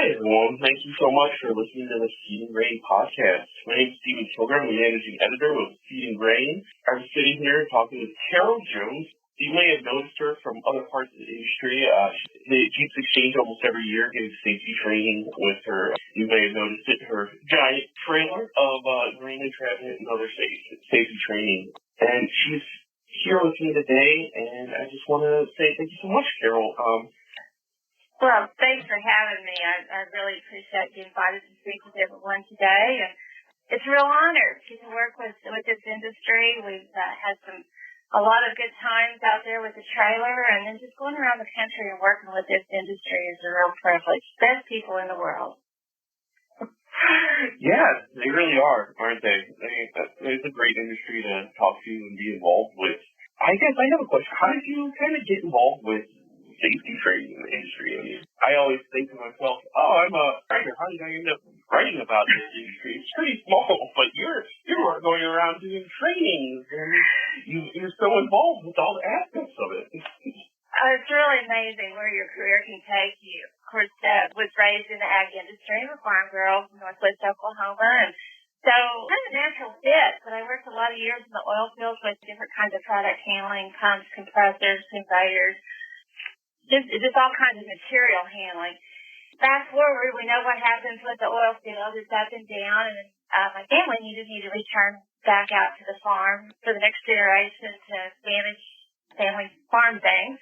Hi, everyone. Thank you so much for listening to the Feed and Grain podcast. My name is Steven Kilger. I'm the managing editor with Feed and Grain. I'm sitting here talking with Carol Jones. You may have noticed her from other parts of the industry. She keeps exchange almost every year, giving safety training with her. You may have noticed it, her giant trailer of grain entrapment and other safety training. And she's here with me today, and I just want to say thank you so much, Carol. Well, thanks for having me. I really appreciate you invited to speak with everyone today. And it's a real honor to work with this industry. We've had a lot of good times out there with the trailer, and then just going around the country and working with this industry is a real privilege. Best people in the world. Yeah, they really are, aren't they? It's a great industry to talk to and be involved with. I guess I have a question. How did you kind of get involved with safety training in the industry? I mean, I always think to myself, I'm a writer. How did I end up writing about this industry? It's pretty small, but you are going around doing trainings, and you're so involved with all the aspects of it. It's really amazing where your career can take you. Of course, was raised in the ag industry. I'm a farm girl from northwest Oklahoma, and so kind of a natural fit. But I worked a lot of years in the oil fields with different kinds of product handling, pumps, compressors, conveyors, just all kinds of material handling. Fast forward, we know what happens with the oil field. It's up and down, and my family needed me to return back out to the farm for the next generation to manage family farm things.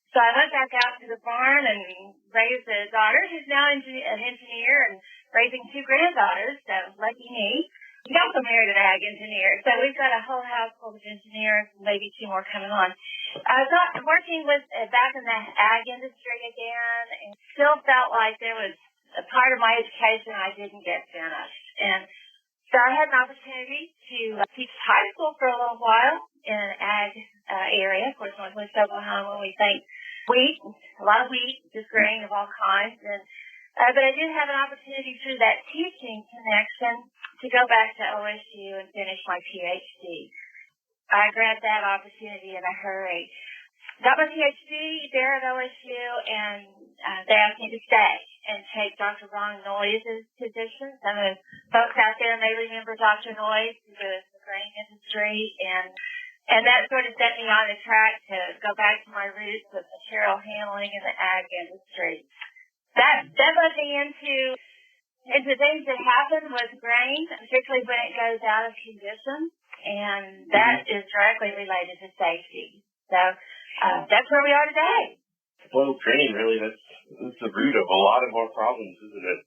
So I went back out to the barn and raised a daughter who's now an engineer and raising two granddaughters, so lucky me. He's also married an ag engineer, so we've got a whole house full of engineers, maybe two more coming on. I was working back in the ag industry again, and still felt like there was a part of my education I didn't get finished. And so I had an opportunity to teach high school for a little while in an ag area. Of course, northwest Oklahoma, we think wheat, a lot of wheat, just grain of all kinds. And but I did have an opportunity through that teaching connection to go back to OSU and finish my PhD. I grabbed that opportunity in a hurry. Got my PhD there at OSU, and they asked me to stay and take Dr. Ron Noyes' position. Some of the folks out there may remember Dr. Noyes, who was in the grain industry, and that sort of set me on the track to go back to my roots of material handling in the ag industry. That led me into things that happen with grain, particularly when it goes out of condition, and that is directly related to safety. So that's where we are today. Well, grain, really, that's the root of a lot of our problems, isn't it?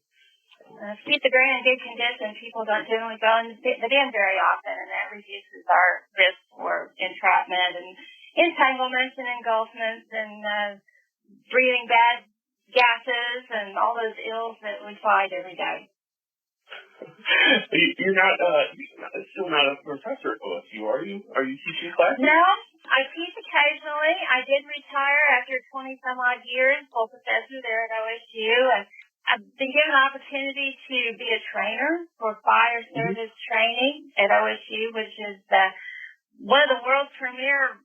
To keep the grain in good condition, people don't generally go in the bin very often, and that reduces our risk for entrapment and entanglements and engulfments and breathing bad gases and all those ills that we fight every day. You're still not a professor at OSU, are you? Are you teaching classes? No, I teach occasionally. I did retire after 20 some odd years, full professor there at OSU, and I've been given an opportunity to be a trainer for fire service training at OSU, which is one of the world's premier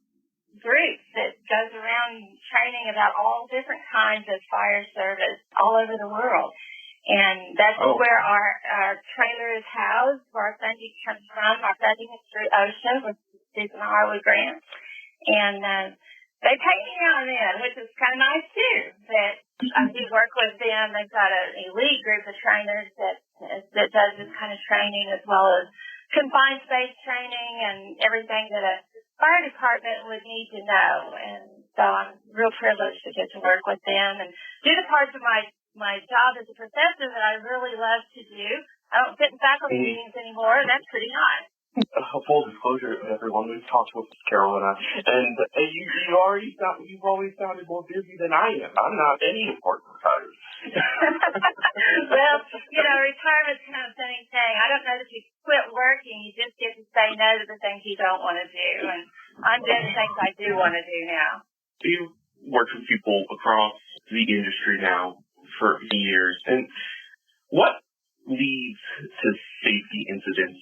groups that goes around training about all different kinds of fire service all over the world. And that's where our trailer is housed, where our funding comes from. Our funding is through OSHA, with Susan Harwood grant. And they pay me now and then, which is kind of nice, too, that I do work with them. They've got an elite group of trainers that does this kind of training, as well as confined space training and everything that a fire department would need to know. And so I'm real privileged to get to work with them and do the parts of my job as a professor that I really love to do. I don't sit in faculty meetings anymore, and that's pretty nice. Full disclosure, everyone, we've talked with Carol and I, and you've always sounded more busy than I am. I'm not any important retired. Well, retirement's kind of a funny thing. I don't know that you quit working, you just get to say no to the things you don't want to do, and I'm doing the things I do want to do now. You've worked with people across the industry now for years, and what leads to safety incidents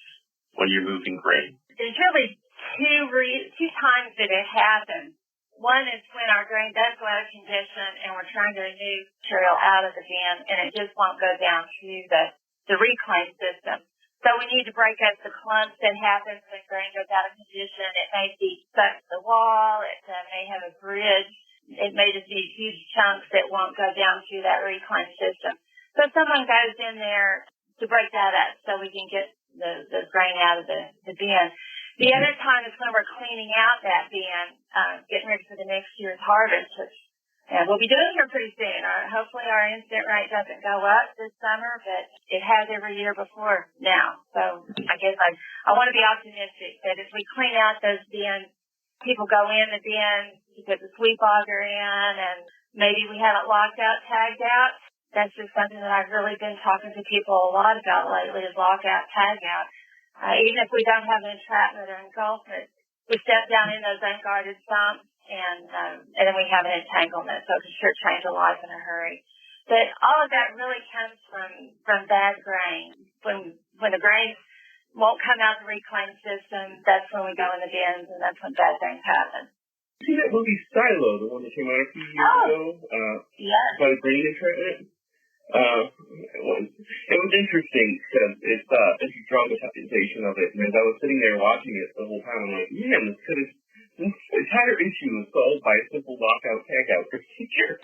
when you're moving grain? There's really two times that it happens. One is when our grain does go out of condition and we're trying to remove material out of the bin and it just won't go down through the reclaim system. So we need to break up the clumps that happens when grain goes out of condition. It may be stuck to the wall. It may have a bridge. It may just be huge chunks that won't go down through that reclaim system. So someone goes in there to break that up so we can get the grain out of the bin. The other time is when we're cleaning out that bin, getting ready for the next year's harvest, which we'll be doing here pretty soon. Hopefully our incident rate doesn't go up this summer, but it has every year before now. So I guess I want to be optimistic that as we clean out those bins, people go in the bin to put the sweep auger in, and maybe we haven't locked out, tagged out. That's just something that I've really been talking to people a lot about lately is lockout, tagout. Even if we don't have an entrapment or engulfment, we step down in those unguarded sumps and then we have an entanglement, so it can sure change a life in a hurry. But all of that really comes from bad grain. When the grain won't come out the reclaim system, that's when we go in the bins and that's when bad things happen. See that movie Silo, the one that came out a few years ago? Yes. About grain entrapment? It was interesting because it's a dramatization of it, and as I was sitting there watching it the whole time, I'm like, man, this entire issue is solved by a simple lockout tagout procedure.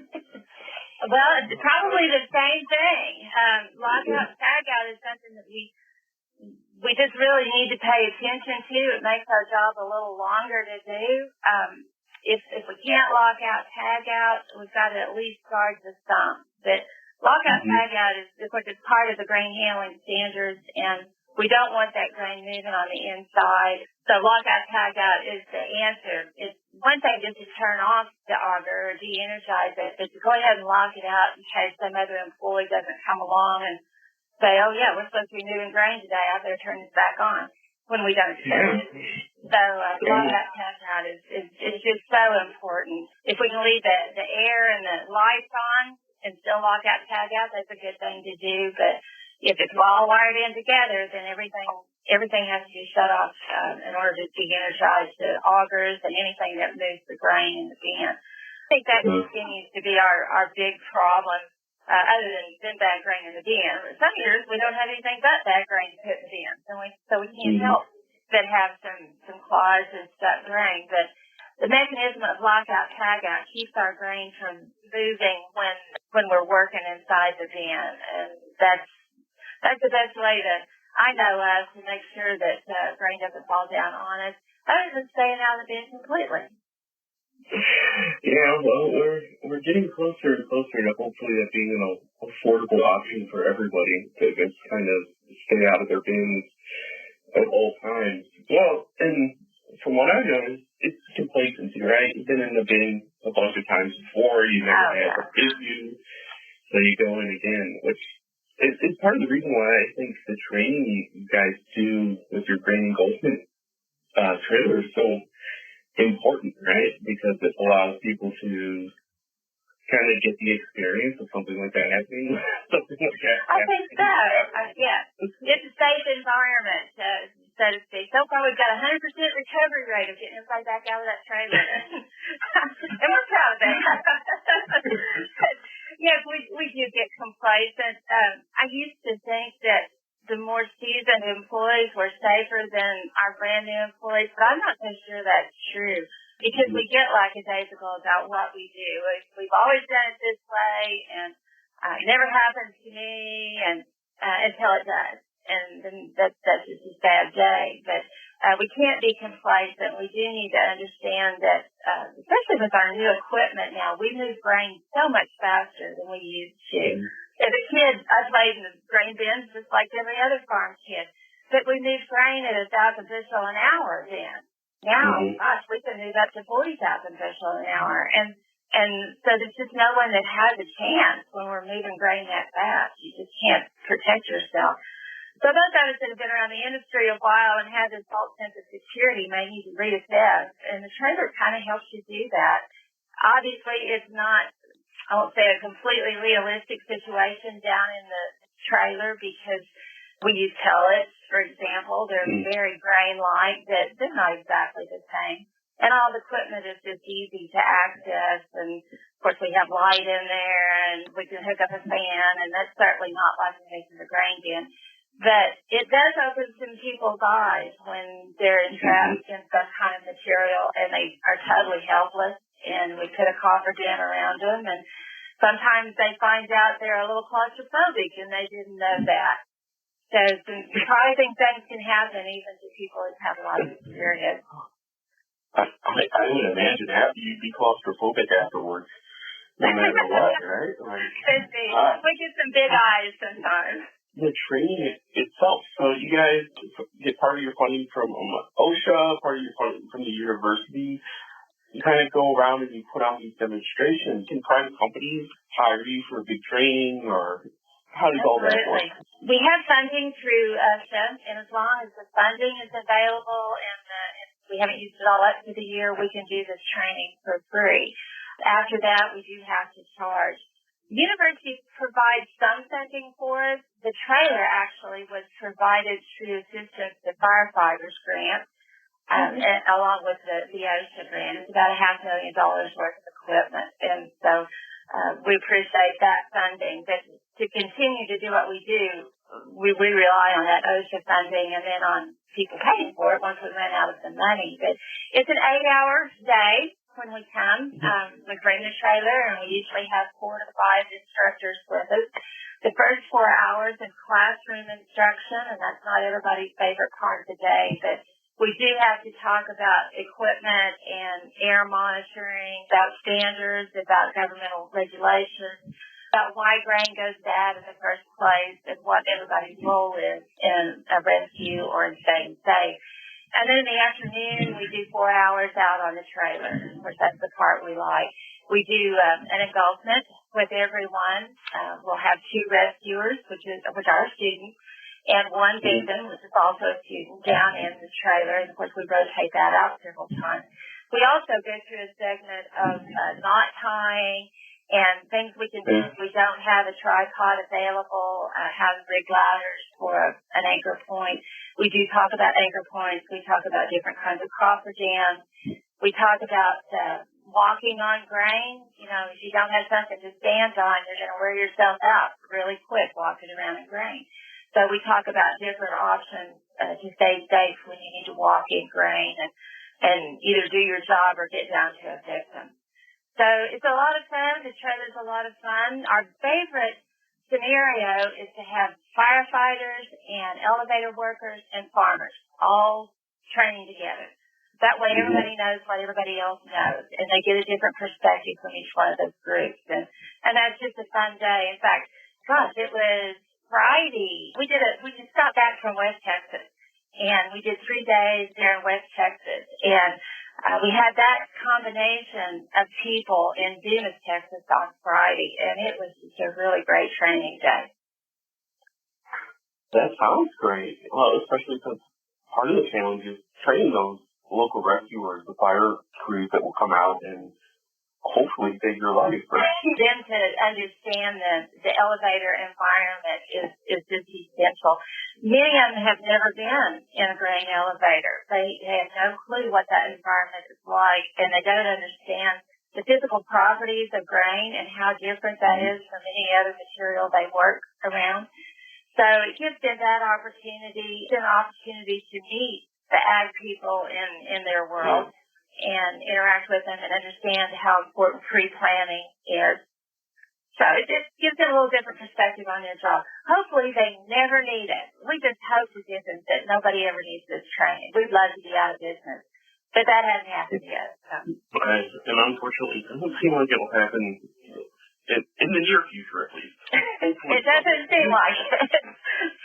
Well, it's probably the same thing. Lockout tagout is something that we just really need to pay attention to. It makes our job a little longer to do. If we can't lock out, tag out, we've got to at least guard the stump. But lockout, tag out is, of course, it's part of the grain handling standards, and we don't want that grain moving on the inside. So lockout, tag out is the answer. It's one thing just to turn off the auger or de-energize it, but to go ahead and lock it out in case some other employee doesn't come along and say, oh, yeah, we're supposed to be moving grain today. I better turn this back on when we don't expect it. So lockout, tag out is just so important. If we can leave the air and the lights on and still lock out, tag out, that's a good thing to do. But if it's all wired in together, then everything has to be shut off in order to de-energize the augers and anything that moves the grain in the bin. I think that continues to be our big problem, other than bad grain in the bin. Some years we don't have anything but bad grain to put in the bin, so we can't help but have some claws and stuck grain. But the mechanism of lockout, tagout keeps our grain from moving when we're working inside the bin, and that's the best way I know of to make sure that grain doesn't fall down on us, other than staying out of the bin completely. Yeah, well, we're getting closer and closer to hopefully that being an affordable option for everybody to just kind of stay out of their bins at all times. Well, and from what I know, it's complacency, right? You've been in the bin a bunch of times before. You never had an issue, so you go in again, which is part of the reason why I think the training you guys do with your grain engulfment trailer is so important, right? Because it allows people to kind of get the experience of something like that happening. I think so. Yeah. It's a safe environment, so to speak. So far, we've got 100% recovery rate of getting everybody back out of that trailer. And we're proud of that. Yes, we do get complacent. I used to think that the more seasoned employees were safer than our brand new employees, but I'm not so sure that's true because we get lackadaisical about what we do. We've always done it this way, and it never happens to me, and until it does, and then that's just a bad day. But we can't be complacent. We do need to understand that, especially with our new equipment now, we move grain so much faster than we used to. As a kid, I played in the grain bins just like every other farm kid. But we moved grain at 1,000 bushel an hour then. Now, gosh, we can move up to 40,000 bushel an hour. And so there's just no one that has a chance when we're moving grain that fast. You just can't protect yourself. So those of us that have been around the industry a while and have this false sense of security may need to reassess. And the trailer kind of helps you do that. Obviously, it's not, I won't say a completely realistic situation down in the trailer because we use pellets, for example. They're very grain-like. They're not exactly the same. And all the equipment is just easy to access. And, of course, we have light in there, and we can hook up a fan, and that's certainly not like making the grain bin. But it does open some people's eyes when they're entrapped in some kind of material, and they are totally helpless, and we put a coffer bin around them. And sometimes they find out they're a little claustrophobic, and they didn't know that. So some surprising things can happen even to people who've had a lot of experience. I would imagine you'd be claustrophobic afterwards, no matter what, right? Could be. We get some big eyes sometimes. The training itself, so you guys get part of your funding from OSHA, part of your funding from the university. You kind of go around and you put on these demonstrations. Can private companies hire you for big training, or how does all that work? We have funding through OSHA, and as long as the funding is available and we haven't used it all up for the year, we can do this training for free. After that, we do have to charge. The university provides some funding for us. The trailer actually was provided through Assistance to Firefighters grant, along with the OSHA grant. It's about $500,000 worth of equipment. And so we appreciate that funding. But to continue to do what we do, we rely on that OSHA funding and then on people paying for it once we run out of the money. But it's an 8-hour day when we come. We bring the trailer, and we usually have 4 to 5 instructors with us. The first 4 hours is classroom instruction, and that's not everybody's favorite part of the day, but we do have to talk about equipment and air monitoring, about standards, about governmental regulations, about why grain goes bad in the first place, and what everybody's role is in a rescue or in staying safe. And then in the afternoon, we do 4 hours out on the trailer. Of course, that's the part we like. We do an engulfment with everyone. We'll have 2 rescuers, which are students, and 1 victim, which is also a student, down in the trailer. And, of course, we rotate that out several times. We also go through a segment of knot tying and things we can do if we don't have a tripod available, have rig ladders for an anchor point. We do talk about anchor points. We talk about different kinds of coffer jams. We talk about walking on grain. You know, if you don't have something to stand on, you're going to wear yourself out really quick walking around in grain. So we talk about different options to stay safe when you need to walk in grain and either do your job or get down to a victim. So it's a lot of fun. The trailer's a lot of fun. Our favorite scenario is to have firefighters and elevator workers and farmers all training together. That way everybody knows what everybody else knows, and they get a different perspective from each one of those groups. And that's just a fun day. In fact, gosh, it was Friday. We just got back from West Texas, and we did 3 days there in West Texas. And we had that combination of people in Dumas, Texas on Friday, and it was just a really great training day. That sounds great. Well, especially because part of the challenge is training those local rescuers, the fire crews that will come out and hopefully save your life. For them to understand the elevator environment is just essential. Many of them have never been in a grain elevator. They have no clue what that environment is like, and they don't understand the physical properties of grain and how different that is from any other material they work around. So it gives them that opportunity, an opportunity to meet the ag people in their world. And interact with them and understand how important pre-planning is. So it just gives them a little different perspective on their job. Hopefully they never need it. We just hope to goodness that nobody ever needs this training. We'd love to be out of business. But that hasn't happened yet. So. Right. And unfortunately, it doesn't seem like it'll happen in the near future, at least. It doesn't seem like it.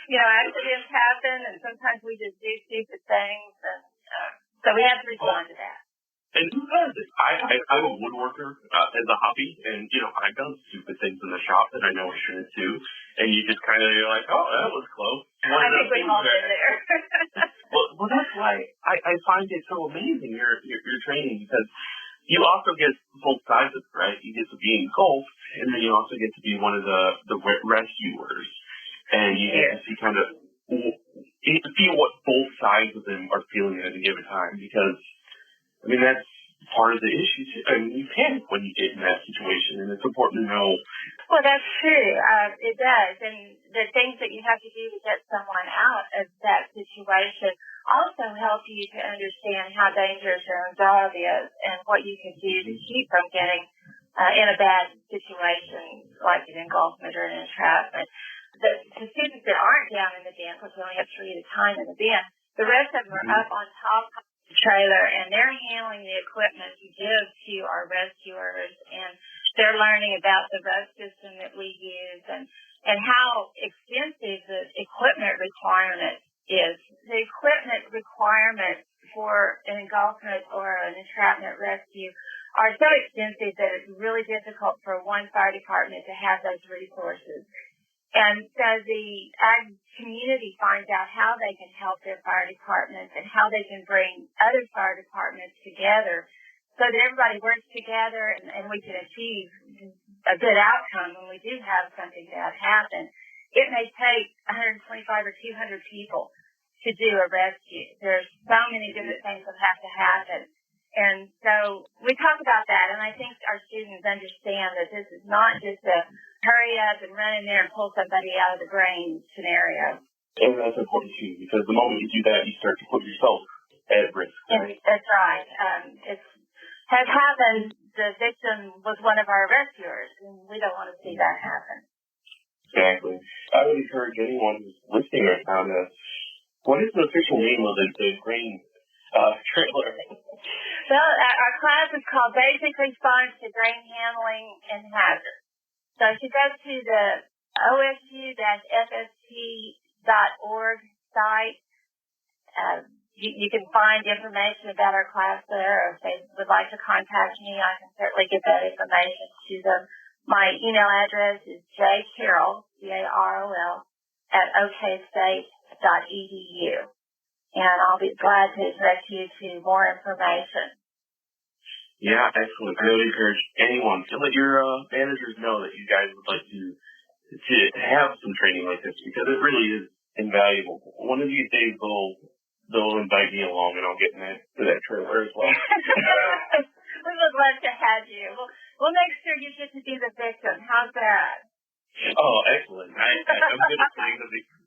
You know, accidents happen, and sometimes we just do stupid things. And so we have to respond to that. And I'm a woodworker as a hobby, and, you know, I've done stupid things in the shop that I know I shouldn't do, and you just kind of, you're like, oh, that was close. I think we've all been there. well, that's why I find it so amazing, your training, because you also get both sides of it, right? You get to be engulfed, and then you also get to be one of the rescuers, and you get to see kind of, you get to feel what both sides of them are feeling at a given time, because I mean, that's part of the issue, too. I mean, you panic when you get in that situation, and it's important to know. Well, that's true. It does. And the things that you have to do to get someone out of that situation also help you to understand how dangerous your own job is and what you can do to keep from getting in a bad situation like an engulfment or an entrapment. The students that aren't down in the bin, because we only have 3 at a time in the bin, the rest of them are up on top of the trailer, and they're handling the equipment to give to our rescuers, and they're learning about the road system that we use and how extensive the equipment requirement is. The equipment requirements for an engulfment or an entrapment rescue are so extensive that it's really difficult for one fire department to have those resources. And so the ag community finds out how they can help their fire departments and how they can bring other fire departments together so that everybody works together and we can achieve a good outcome when we do have something bad happen. It may take 125 or 200 people to do a rescue. There's so many different things that have to happen. And so we talk about that, and I think our students understand that this is not just a hurry up and run in there and pull somebody out of the grain scenario. And that's important, too, because the moment you do that, you start to put yourself at risk, right? That's right. It has happened. The victim was one of our rescuers, and we don't want to see that happen. Exactly. I would encourage anyone who's listening right now to, what is the official name of the grain trailer? Well, our class is called Basic Response to Grain Handling and Hazard. So if you go to the osu-fst.org site, you can find information about our class there. Or if they would like to contact me, I can certainly get that information to them. My email address is jcarol, C-A-R-O-L, @okstate.edu. And I'll be glad to direct you to more information. Yeah, excellent. I would encourage anyone to let your managers know that you guys would like to have some training like this, because it really is invaluable. One of these days they'll invite me along, and I'll get to that trailer as well. We would love to have you. We'll make sure you get to be the victim. How's that? Oh, excellent. I'm good at playing the victim.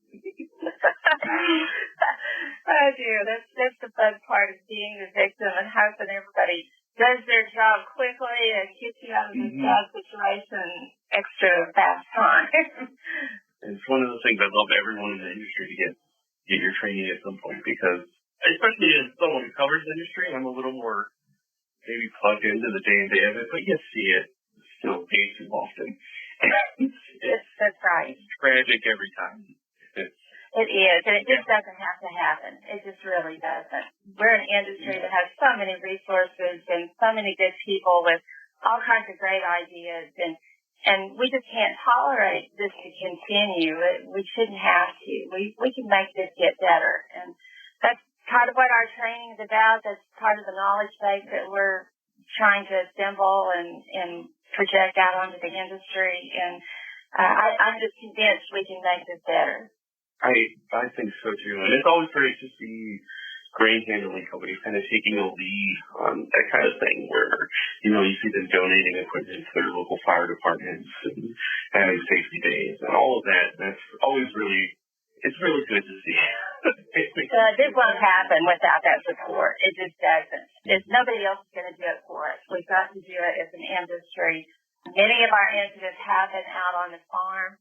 Oh dear, that's the fun part of being the victim and hoping everybody does their job quickly and gets you out of this bad situation extra fast time. It's one of the things I love everyone in the industry to get your training at some point, because especially as someone who covers the industry, I'm a little more maybe plugged into the day-to-day of it, but you see it still way too often. That's right. It's tragic every time. It is, and it just doesn't have to happen. It just really doesn't. We're an industry that has so many resources and so many good people with all kinds of great ideas, and we just can't tolerate this to continue. We shouldn't have to. We can make this get better, and that's part of what our training is about. That's part of the knowledge base that we're trying to assemble and project out onto the industry, and I'm just convinced we can make this better. I think so too, and it's always great to see grain handling companies kind of taking a lead on that kind of thing, where you see them donating equipment to their local fire departments and having safety days and all of that. That's always really good to see. This won't happen without that support. It just doesn't. Nobody else is going to do it for us. We've got to do it as an industry. Many of our incidents happen out on the farm.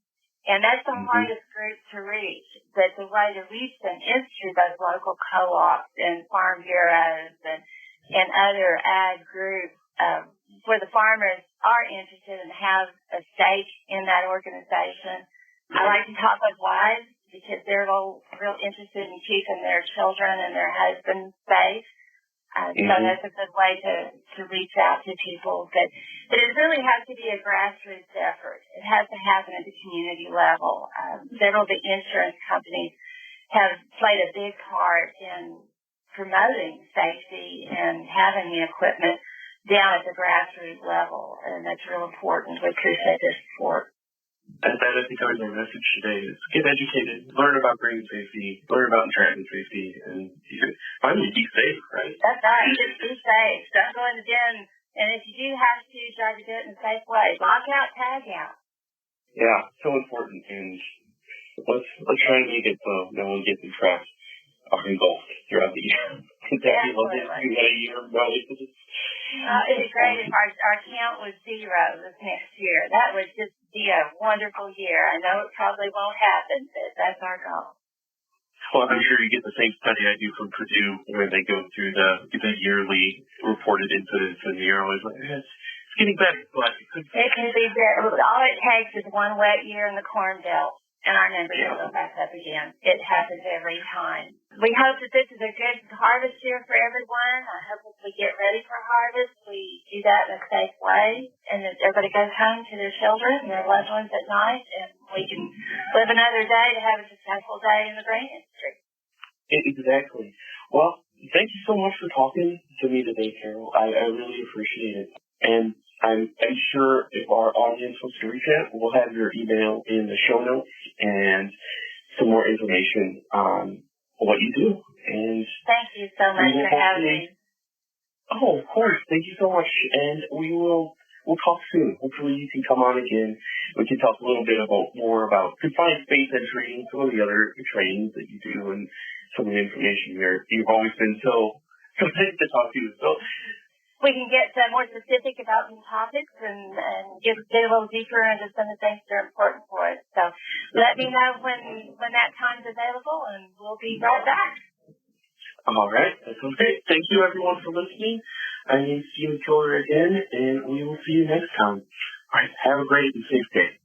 And that's the hardest group to reach. But the way to reach them is through those local co-ops and farm bureaus and other ag groups where the farmers are interested and have a stake in that organization. I like to talk with wives because they're real interested in keeping their children and their husbands safe. So that's a good way to reach out to people. But it really has to be a grassroots effort. It has to happen at the community level. Several of the insurance companies have played a big part in promoting safety and having the equipment down at the grassroots level, and that's real important. We appreciate their support. And that I think is our message today is get educated, learn about grain safety, learn about entrapment safety, and finally be safe, right? That's right. Just be safe. Don't go in the den. And if you do have to, try to do it in a safe way. Lockout, Tagout. Yeah, so important. And let's try to make it so no one gets entrapped or engulfed throughout the year. Absolutely. It'd be great if our count was 0 this next year. That would just be a wonderful year. I know it probably won't happen, but that's our goal. Well, I'm sure you get the same study I do from Purdue where they go through the yearly reported incidents, and you're always like, it's getting better, but it could be. It can be better. All it takes is one wet year in the Corn Belt, and our numbers will go back up again. It happens every time. We hope that this is a good harvest year for everyone. I hope as we get ready for harvest, we do that in a safe way, and that everybody goes home to their children and their loved ones at night, and we can live another day to have a successful day in the grain industry. Exactly. Well, thank you so much for talking to me today, Carol. I really appreciate it. And I'm sure if our audience wants to reach out, we'll have your email in the show notes and some more information on what you do. And thank you so much for having me. Oh, of course. Thank you so much. And we'll talk soon. Hopefully you can come on again. We can talk a little bit more about confined space entry and some of the other trainings that you do and some of the information you've always been so nice to talk to you. So we can get more specific about some topics and get a little deeper into some of the things that are important for us. So let me know when that time's available, and we'll be right back. All right. That sounds great. Thank you, everyone, for listening. My name is Steven Kilger again, and we will see you next time. All right. Have a great and safe day.